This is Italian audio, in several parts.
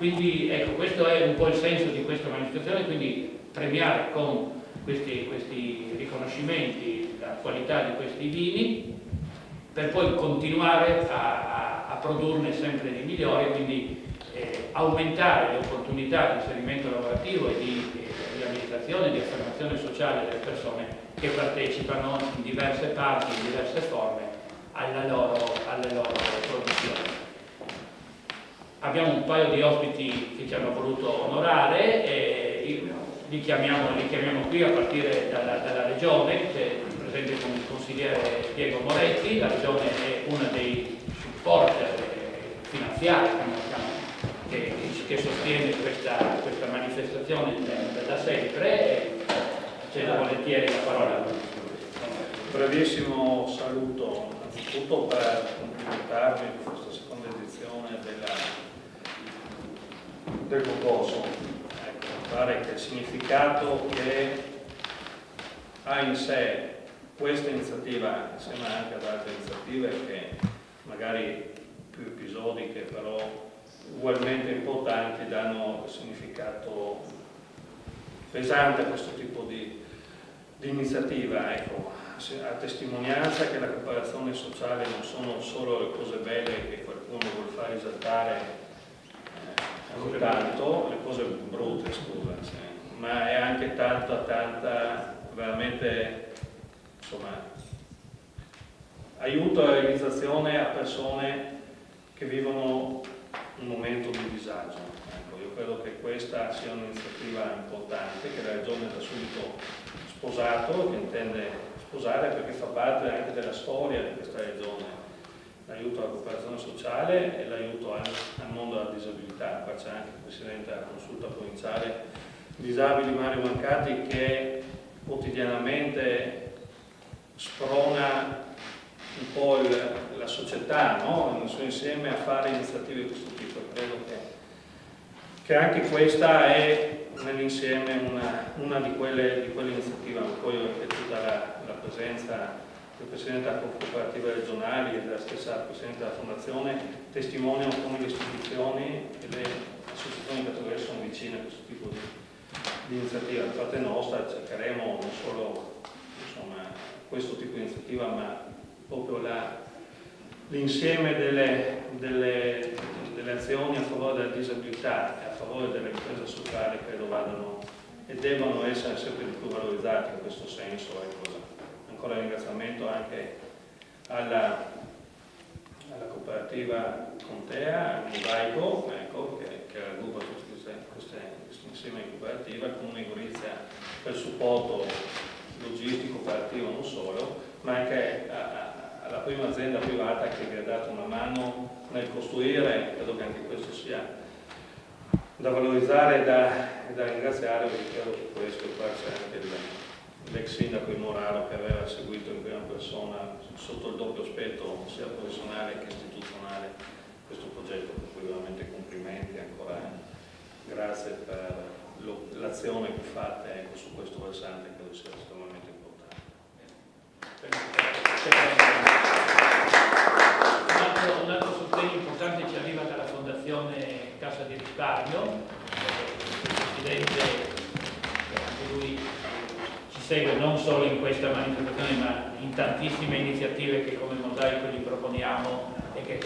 Quindi ecco, questo è un po' il senso di questa manifestazione, quindi premiare con questi riconoscimenti la qualità di questi vini per poi continuare a produrne sempre di migliori, quindi aumentare le opportunità di inserimento lavorativo e di riabilitazione, di affermazione sociale delle persone che partecipano in diverse parti, in diverse forme alle loro produzioni. Abbiamo un paio di ospiti che ci hanno voluto onorare e li chiamiamo qui a partire dalla Regione, c'è presente con il consigliere Diego Moretti. La Regione è uno dei supporter finanziari che sostiene questa manifestazione da sempre e cedo volentieri la parola. Brevissimo saluto, innanzitutto per complimentarvi di questa seconda edizione del concorso. Ecco, mi pare che il significato che ha in sé questa iniziativa, insieme anche ad altre iniziative che magari più episodiche però ugualmente importanti, danno significato pesante a questo tipo di iniziativa, ecco, a testimonianza che la cooperazione sociale non sono solo le cose belle che qualcuno vuole far esaltare ogni tanto, le cose brutte, scusa, ma è anche tanta veramente, insomma, aiuto e realizzazione a persone che vivono un momento di disagio. Ecco, io credo che questa sia un'iniziativa importante che la Regione da subito sposato, che intende sposare perché fa parte anche della storia di questa Regione, l'aiuto alla cooperazione sociale e l'aiuto al mondo della disabilità. Qua c'è anche il Presidente della Consulta Provinciale Disabili Mario Mancati che quotidianamente sprona un po' la società, no? Nel suo insieme a fare iniziative di questo tipo. Credo che anche questa è nell'insieme una di quelle iniziative. Poi è tutta la presenza del Presidente della Cooperativa regionali e della stessa Presidente della Fondazione testimoniano come le istituzioni e le associazioni cattoliche sono vicine a questo tipo di iniziativa. Da parte nostra cercheremo non solo, insomma, questo tipo di iniziativa, ma proprio l'insieme delle azioni a favore della disabilità e a favore dell'impresa sociale credo vadano e devono essere sempre di più valorizzati in questo senso. Ecco, ancora ringraziamento anche alla cooperativa Contea, al Mosaico, ecco, che raggruppa queste insieme di cooperative, al Comune di Gorizia per il supporto logistico, operativo non solo, ma anche alla prima azienda privata che vi ha dato una mano nel costruire. Credo che anche questo sia da valorizzare e da ringraziare, perché credo che questo c'è anche l'ex sindaco di Moraro che aveva seguito in prima persona sotto il doppio aspetto sia professionale che istituzionale questo progetto, per cui veramente complimenti ancora, grazie per l'azione che fate su questo versante, credo sia estremamente importante. Un altro sostegno importante ci arriva dalla Fondazione Cassa di Risparmio. Il Presidente, anche lui ci segue non solo in questa manifestazione ma in tantissime iniziative che come Mosaico gli proponiamo e che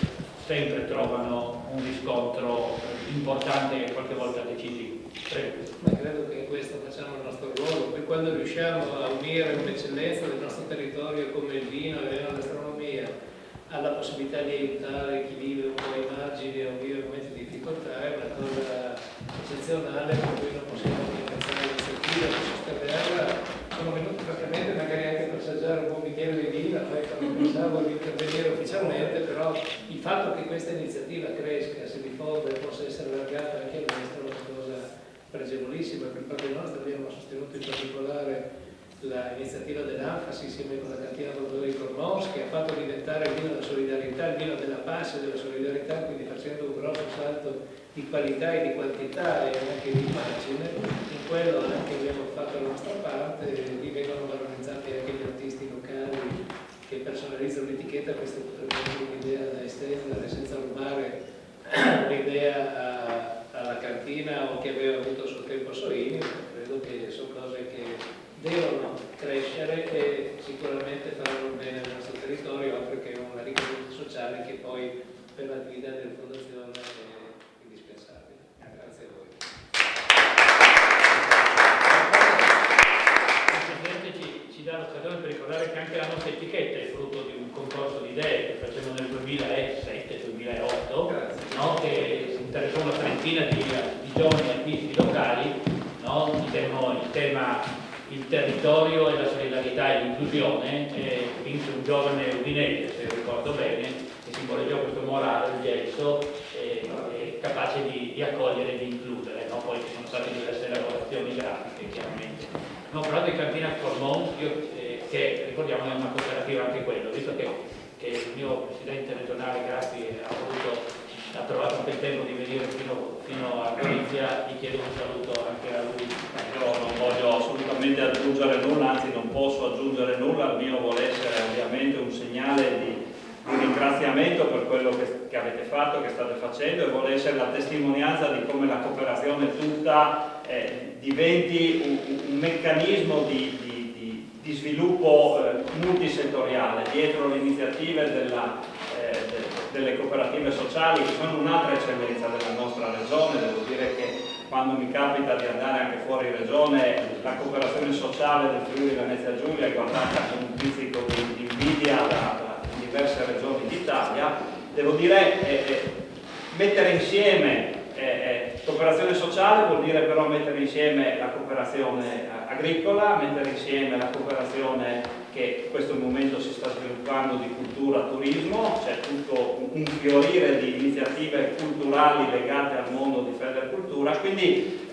sempre trovano un riscontro importante e qualche volta decisivo. Ma credo che in questo facciamo il nostro ruolo, poi quando riusciamo a unire un'eccellenza del nostro territorio come il vino e la gastronomia alla possibilità di aiutare chi vive un po' ai margini o vive momenti di difficoltà, è una cosa eccezionale, per cui non possiamo ringraziare l'iniziativa, sostenerla. Sono venuto francamente magari anche per assaggiare un buon bicchiere di vino, non pensavo di intervenire ufficialmente, però il fatto che questa iniziativa cresca, si diffonda e possa essere allargata anche all'estero è una cosa pregevolissima. Per parte nostra abbiamo sostenuto in particolare l'iniziativa dell'Anfasi insieme con la cantina Bordone di Cormons, che ha fatto diventare il vino della solidarietà, il vino della pace e della solidarietà, quindi facendo un grosso salto di qualità e di quantità e anche di immagine. In quello anche abbiamo fatto la nostra parte, lì vengono valorizzati anche gli artisti locali che personalizzano l'etichetta. Questa potrebbe essere un'idea da estendere senza rubare l'idea alla che anche la nostra etichetta è frutto di un concorso di idee che facevamo nel 2007-2008, no? Che si interessò una trentina di giovani artisti locali, no? Il tema il territorio e la solidarietà e l'inclusione, vinse un giovane udinese, se ricordo bene, che simboleggiò questo morale, il gesso, capace di accogliere e di includere, no? Poi ci sono state diverse elaborazioni grafiche, chiaramente. No, però di Cantina Formons, che ricordiamo è una cooperativa anche quello, visto che il mio presidente regionale Graffi ha trovato anche il tempo di venire fino a Gorizia, gli chiedo un saluto anche a lui. Io non voglio assolutamente aggiungere nulla, anzi non posso aggiungere nulla, il mio vuole essere ovviamente un segnale di ringraziamento per quello che avete fatto, che state facendo, e vuole essere la testimonianza di come la cooperazione tutta diventi un meccanismo di sviluppo multisettoriale. Dietro le iniziative delle cooperative sociali, che sono un'altra eccellenza della nostra regione. Devo dire che quando mi capita di andare anche fuori regione, la cooperazione sociale del Friuli Venezia Giulia è guardata con un pizzico di invidia da diverse regioni d'Italia. Devo dire, mettere insieme cooperazione sociale vuol dire però mettere insieme la cooperazione agricola, mettere insieme la cooperazione che in questo momento si sta sviluppando di cultura, turismo, c'è tutto un fiorire di iniziative culturali legate al mondo di Federcultura. Quindi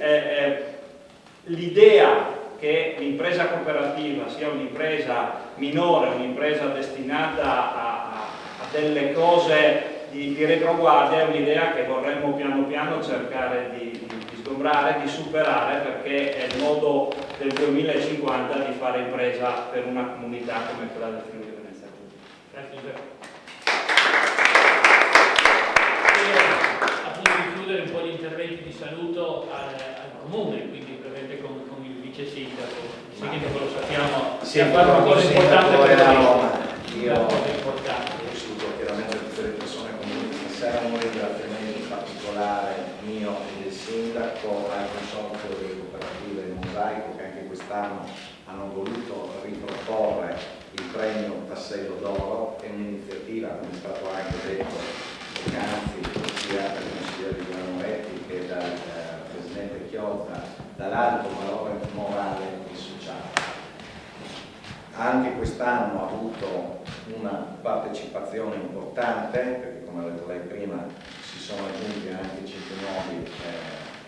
l'idea che l'impresa cooperativa sia un'impresa minore, un'impresa destinata a delle cose di retroguardia, è un'idea che vorremmo piano piano cercare di sgombrare, di superare, perché è il modo del 2050 di fare impresa per una comunità come quella del Friuli Venezia Giulia. Grazie Giuseppe. Appunto di chiudere un po' gli interventi di saluto al comune, quindi brevemente con il vice sindaco. Il sindaco lo sappiamo, sì, ha fatto una cosa importante per noi. Io saluto chiaramente tutte le persone comunque che servono, un ringraziamento particolare mio e del sindaco al consorzio delle cooperative del Mosaico, che anche quest'anno hanno voluto riproporre il premio Tassello d'Oro, che è un'iniziativa, come è stato anche detto poc'anzi, sia dal consigliere di Moretti che dal presidente Chiozza, dall'alto valore morale e sociale. Anche quest'anno ha avuto una partecipazione importante, perché come ha detto lei prima si sono aggiunti anche 5 nuovi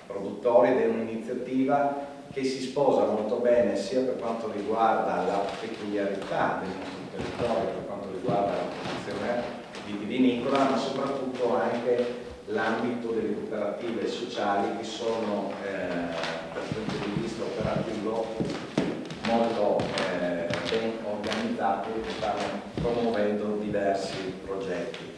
produttori, ed è un'iniziativa che si sposa molto bene sia per quanto riguarda la peculiarità del nostro territorio, per quanto riguarda la produzione vitivinicola, ma soprattutto anche l'ambito delle cooperative sociali, che sono dal punto di vista operativo molto ben organizzati e stanno promuovendo diversi progetti.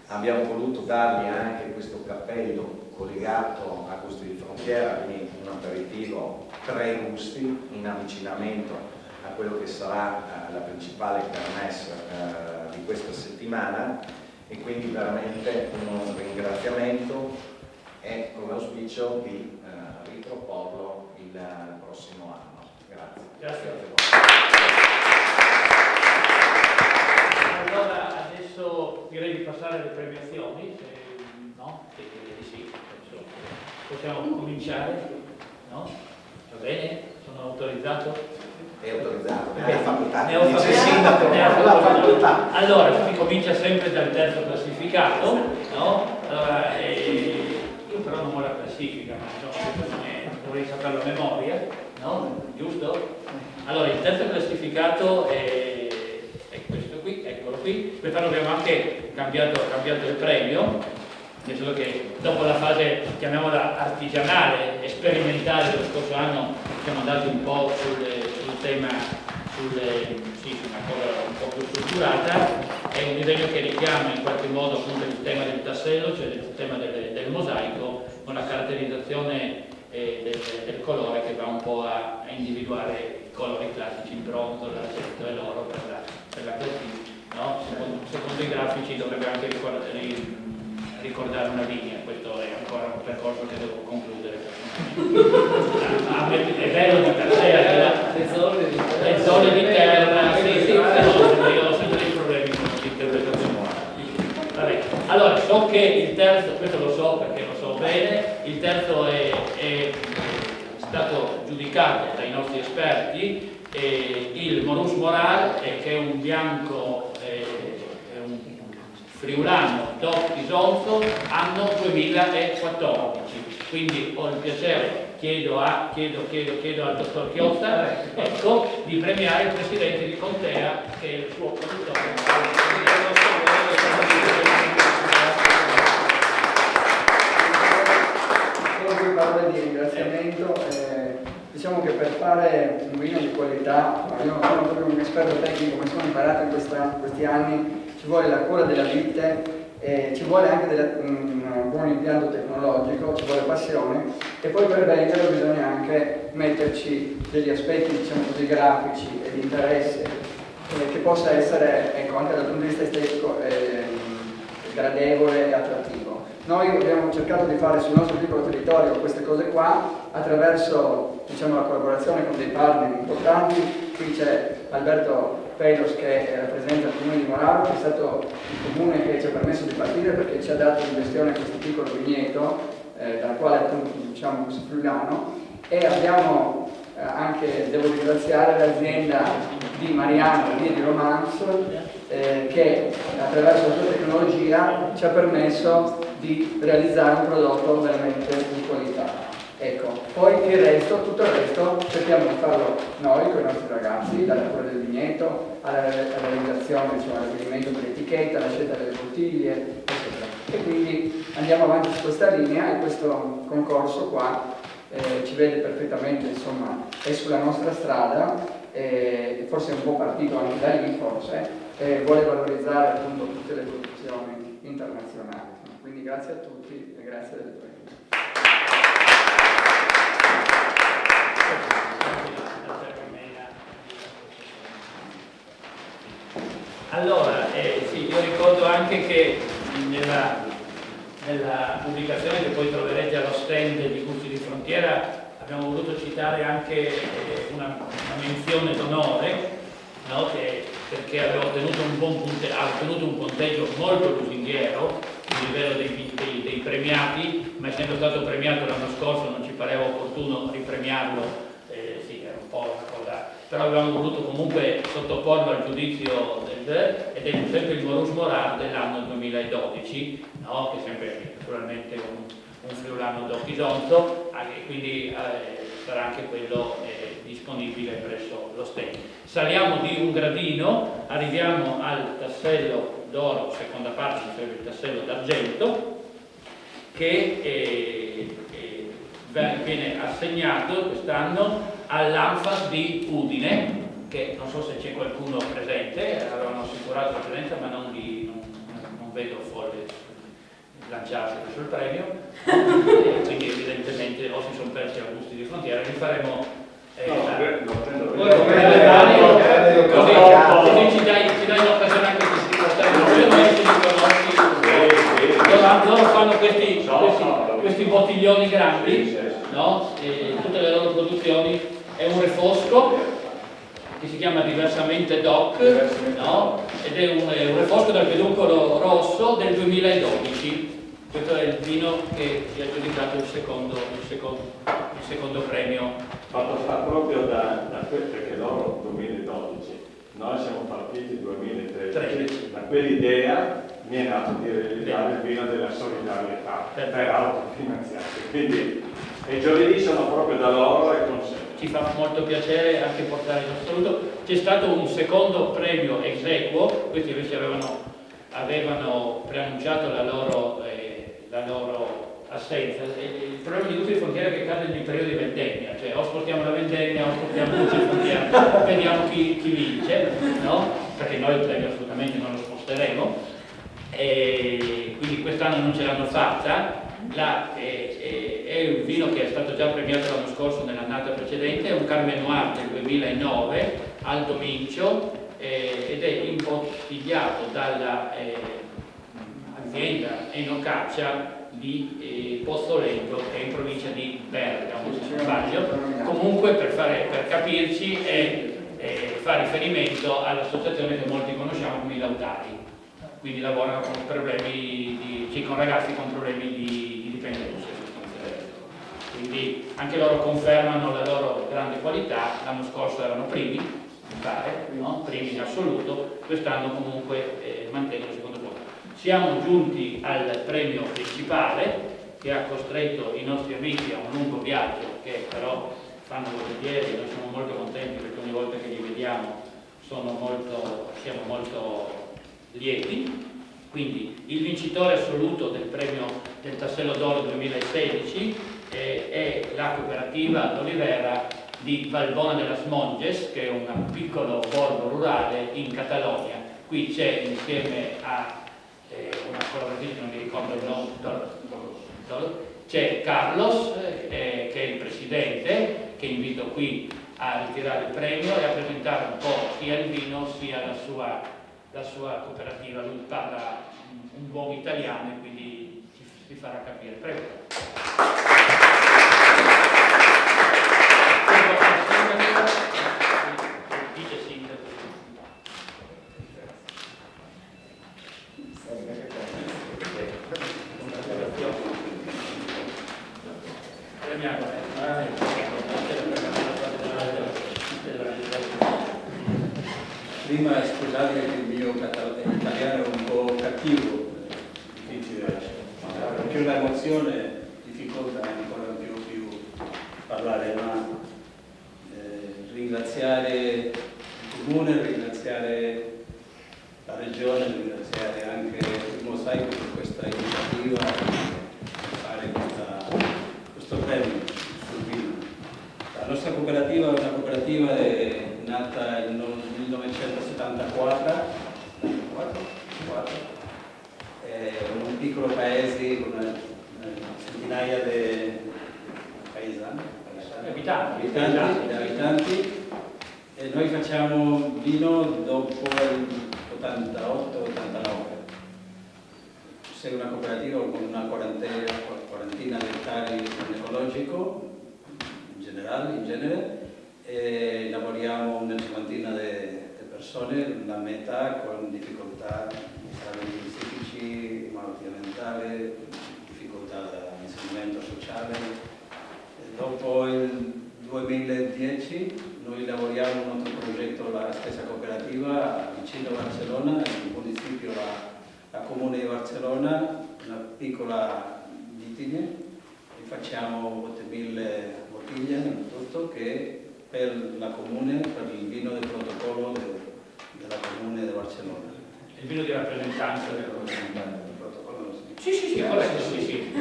Abbiamo voluto dargli anche questo cappello collegato a gusti di frontiera, quindi un aperitivo 3 gusti in avvicinamento a quello che sarà la principale kermesse di questa settimana, e quindi veramente un ringraziamento e con l'auspicio di riproporlo il prossimo anno. Grazie. Allora adesso direi di passare alle premiazioni, se no? Sì, penso. Possiamo cominciare? No? Va bene? Sono autorizzato? È autorizzato, Ne ha facoltà. Allora, si comincia sempre dal terzo classificato, no? Allora, io però non ho la classifica, ma dovrei saperlo a memoria, no? Giusto? Allora, il terzo classificato è questo qui, eccolo qui. Quest'anno abbiamo anche cambiato il premio, nel senso che dopo la fase, chiamiamola artigianale e sperimentale dello scorso anno, siamo andati un po' sul tema, su una cosa un po' più strutturata. È un disegno che richiama in qualche modo appunto il tema del tassello, cioè il tema del mosaico, con la caratterizzazione del colore che va un po' a individuare i colori classici, il bronzo, l'argento e l'oro per la classifica, no? Secondo i grafici dovrebbe anche ricordare una linea. Questo è ancora un percorso che devo concludere. È bello di per sé, le zone di terra, sì, esperti, il Morus Moral, che è un bianco, un friulano DOC Isonzo, anno 2014. Quindi ho il piacere, chiedo al dottor Chiosta, ecco, di premiare il presidente di Contea, che è il suo conduttore. Due parole di ringraziamento. Diciamo che per fare un vino di qualità, io non sono proprio un esperto tecnico, ma sono imparato in questi anni, ci vuole la cura della vite, ci vuole anche un buon impianto tecnologico, ci vuole passione, e poi per venderlo bisogna anche metterci degli aspetti, diciamo così, grafici e di interesse, che possa essere, ecco, anche dal punto di vista estetico, gradevole e attrattivo. Noi abbiamo cercato di fare sul nostro piccolo territorio queste cose qua attraverso, diciamo, la collaborazione con dei partner importanti. Qui c'è Alberto Pelos, che rappresenta il comune di Moraro, che è stato il comune che ci ha permesso di partire perché ci ha dato in gestione questo piccolo vigneto, dal quale appunto, diciamo, questo friulano, e abbiamo anche, devo ringraziare l'azienda di Mariano, via di Romanzo, che attraverso la sua tecnologia ci ha permesso di realizzare un prodotto veramente di qualità. Ecco, poi tutto il resto cerchiamo di farlo noi con i nostri ragazzi, dalla cura del vigneto alla realizzazione, diciamo, all'abbellimento dell'etichetta, alla scelta delle bottiglie, eccetera. E quindi andiamo avanti su questa linea, e questo concorso qua ci vede perfettamente, insomma, è sulla nostra strada, forse è un po' partito anche da lì, forse, vuole valorizzare appunto tutte le produzioni internazionali. Quindi grazie a tutti e grazie delle tue. Allora, sì, io ricordo anche che nella pubblicazione che poi troverete allo stand di Gusti di Frontiera abbiamo voluto citare anche una menzione d'onore, no? Perché aveva ottenuto ha ottenuto un punteggio molto lusinghiero a livello dei premiati, ma essendo stato premiato l'anno scorso non ci pareva opportuno ripremiarlo, sì, era un po' una cosa, però avevamo voluto comunque sottoporlo al giudizio ed è sempre il Morus Moral dell'anno 2012, no? Che è sempre naturalmente un friulano DOC Isonzo, quindi sarà anche quello disponibile presso lo stand. Saliamo di un gradino, arriviamo al tassello d'oro, seconda parte sarebbe il tassello d'argento, che viene assegnato quest'anno all'Anfas di Udine, che non so se c'è qualcuno presente, avevano assicurato la presenza, ma non vedo folle lanciarsi verso il premio, quindi evidentemente o si sono persi a Gusti di Frontiera, li faremo così ci dai l'occasione anche di portare loro fanno questi bottiglioni grandi, no? Tutte le loro produzioni. È un refosco che si chiama diversamente DOC, no? Ed è un refosco dal peduncolo rosso del 2012. Questo è il vino che si è aggiudicato il secondo premio. Fatto proprio da perché loro 2012, noi siamo partiti 2013, da quell'idea mi è nato di realizzare il vino della solidarietà per autofinanziarsi, quindi i giovedì sono proprio da loro e con sé. Ci fa molto piacere anche portare il nostro saluto. C'è stato un secondo premio ex equo, questi invece avevano preannunciato la loro assenza. Il problema di Gusti di Frontiera è che cade nei periodi di vendemmia, cioè o spostiamo la vendemmia o spostiamo Gusti di Frontiera, vediamo chi vince, no? Perché noi il premio assolutamente non lo sposteremo, e quindi quest'anno non ce l'hanno fatta. È un vino che è stato già premiato l'anno scorso nell'annata precedente, è un Carme Noir del 2009, Alto Mincio, ed è imbottigliato dalla azienda Enocaccia di Pozzolento, che è in provincia di Bergamo, se non sbaglio. Comunque, per capirci, fa riferimento all'associazione che molti conosciamo come i Lautari, quindi lavorano con ragazzi con problemi di dipendenza sostanzialmente. quindi anche loro confermano la loro grande qualità. L'anno scorso erano primi, mi pare, no? Primi in assoluto, quest'anno comunque mantengono il secondo posto. Siamo giunti al premio principale, che ha costretto i nostri amici a un lungo viaggio, che però fanno volentieri. Noi siamo molto contenti perché ogni volta che li vediamo siamo molto lieti. Quindi il vincitore assoluto del premio del Tassello d'Oro 2016 è la cooperativa d'Olivera di Valbona de las Monges, che è un piccolo borgo rurale in Catalogna. Qui c'è, insieme a una collaboratrice, non mi ricordo il nome, c'è Carlos, che è il presidente, che invito qui a ritirare il premio e a presentare un po' sia il vino sia la sua cooperativa. Lui parla un buon italiano e quindi si farà capire. Prego. Dice sindaco. Prima scusate che il mio italiano è un po' cattivo, difficile, perché una emozione difficolta ancora più parlare, ma ringraziare il comune, ringraziare la regione, ringraziare anche il Mosaico per questa iniziativa, per fare questo premio sul vino. La nostra cooperativa è una cooperativa nata nel 1974, in un piccolo paese con una centinaia di abitanti, e noi facciamo vino dopo il 88-89. Sei una cooperativa con una quarantina di ettari in ecologico in genere, e lavoriamo una cinquantina di persone, la metà con difficoltà psichici, malattia mentale, difficoltà dell'insegnamento sociale. E dopo il 2010 noi lavoriamo in un altro progetto, la stessa cooperativa vicino a Barcellona, nel municipio la comune di Barcellona, una piccola vitigna, e facciamo 8.000 bottiglie in tutto, che per la comune, per il vino del protocollo della comune di Barcellona. Il vino di rappresentanza del protocollo. Sì, corretto, sì.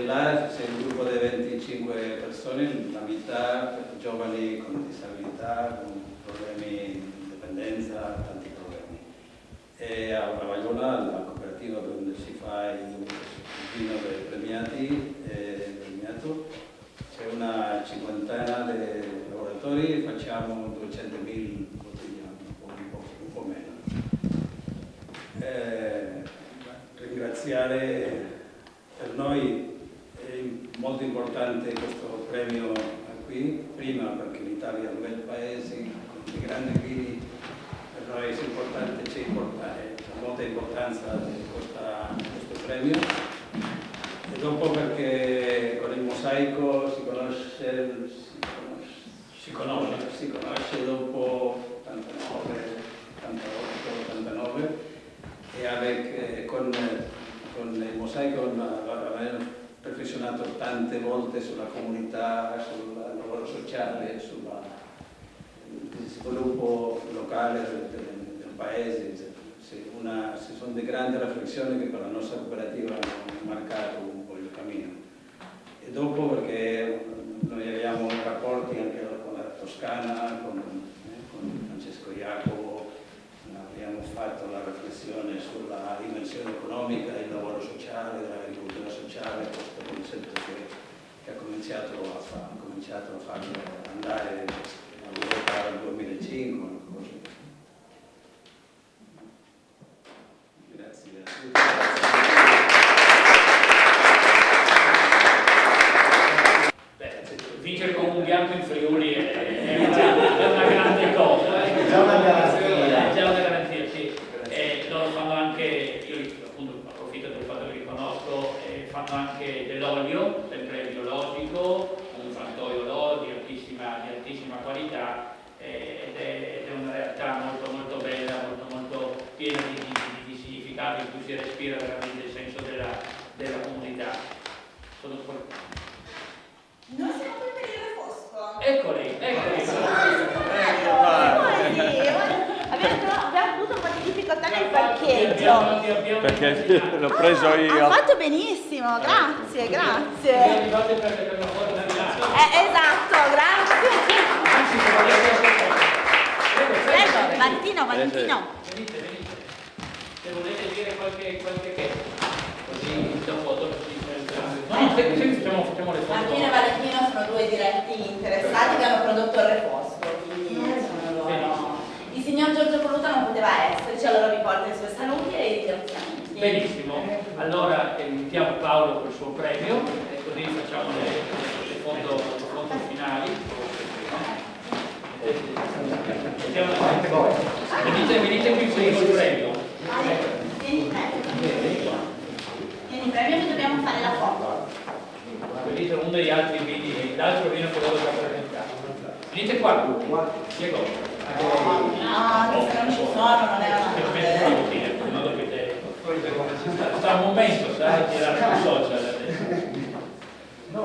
Là c'è un gruppo di 25 persone, la metà giovani con disabilità, con problemi di dipendenza, tanti problemi. E a Valbona, la cooperativa dove si fa il vino dei premiato, c'è una cinquantena di lavoratori, facciamo 200.000 bottiglie, un po' meno. Ringraziare, per noi è molto importante questo premio qui, prima perché l'Italia è un bel paese con dei grandi vini, per noi è importante, c'è molta importanza di questo premio. E dopo perché con il Mosaico si conosce dopo 88-89, e con il Mosaico abbiamo perfezionato tante volte sulla comunità, sul lavoro sociale, sul sviluppo locale del paese. Ci sono delle grandi riflessioni che per la nostra cooperativa hanno marcato un po' il cammino. E dopo perché noi abbiamo rapporti anche con la Toscana, con Francesco Jacopo, abbiamo fatto la riflessione sulla dimensione economica, il lavoro sociale, l'agricoltura sociale, questo concetto che ha cominciato a farlo andare all'Europa nel 2005. Vincere con un bianco in Friuli è una grande cosa. È già una garanzia. È già una garanzia, sì. Loro fanno anche, io appunto approfitto del fatto che li conosco, fanno anche delle altissima qualità ed è una realtà molto molto bella, molto piena di significato, in cui si respira veramente il senso della comunità. Noi siamo qui per il Refosco. Eccoli. Abbiamo avuto un po' di difficoltà nel parcheggio. Perché l'ho preso io. Ha fatto benissimo, grazie. Esatto, grazie. Prego, Martino. Venite. Se volete dire qualche così dopo facciamo le foto. Martino e Valentino sono due diretti interessati che hanno prodotto il Refosco, quindi sono loro. Il signor Giorgio Coluta non poteva esserci, allora vi porta i suoi saluti e i ringraziamenti. Benissimo, allora invitiamo Paolo per il suo premio e così facciamo le foto finali. Venite qui con il premio. Vieni premio che dobbiamo fare la foto. Venite uno degli altri vini, l'altro vino che avevo già presentato. Venite qua, Diego. No, se non ci sono non è una sta un momento, sai, tirare sui social adesso. No.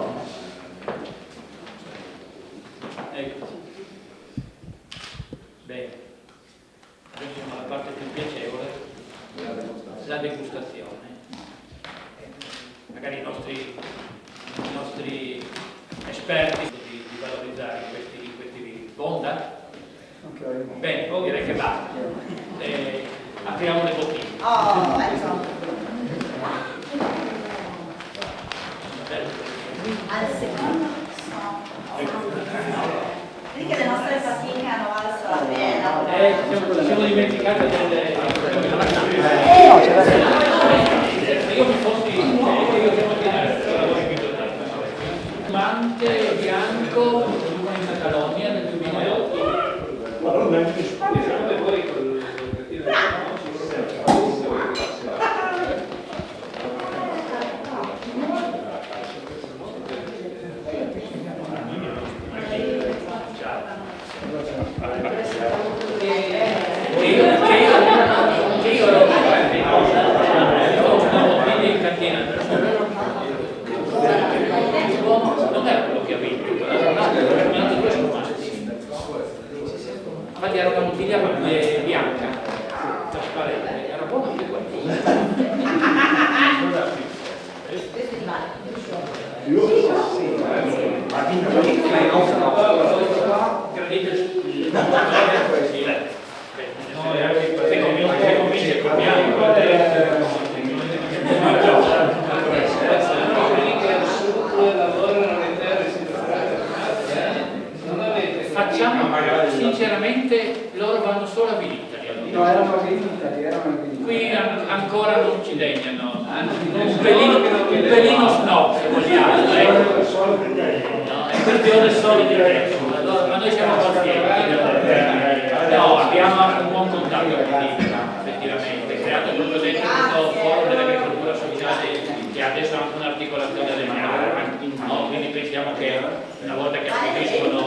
Ecco. Bene. Adesso siamo alla parte più piacevole, la degustazione. Magari i nostri esperti di valorizzare questi vini. Bonda? Okay. Bene, direi che basta. Apriamo le bottiglie. ecco. Al secondo vedi che le nostre fatiche hanno valso la pena. Ci siamo dimenticati delle... Io mi fossi... io siamo Mante bianco in Catalogna nel 2008. Infatti era una bottiglia bianca, trasparente, era buona anche quella. Gradite il facciamo sinceramente, loro vanno solo a Vinitali. No, erano a Vinitali. Qui ancora non ci degnano, un pelino snob se vogliamo, no, è questione solo di tempo, ma noi siamo pazienti, no, abbiamo un buon contatto con l'Italia, effettivamente, creato proprio dentro questo forum dell'agricoltura sociale che adesso ha anche un'articolazione alle mani, no? Quindi pensiamo che una volta che acquisiscono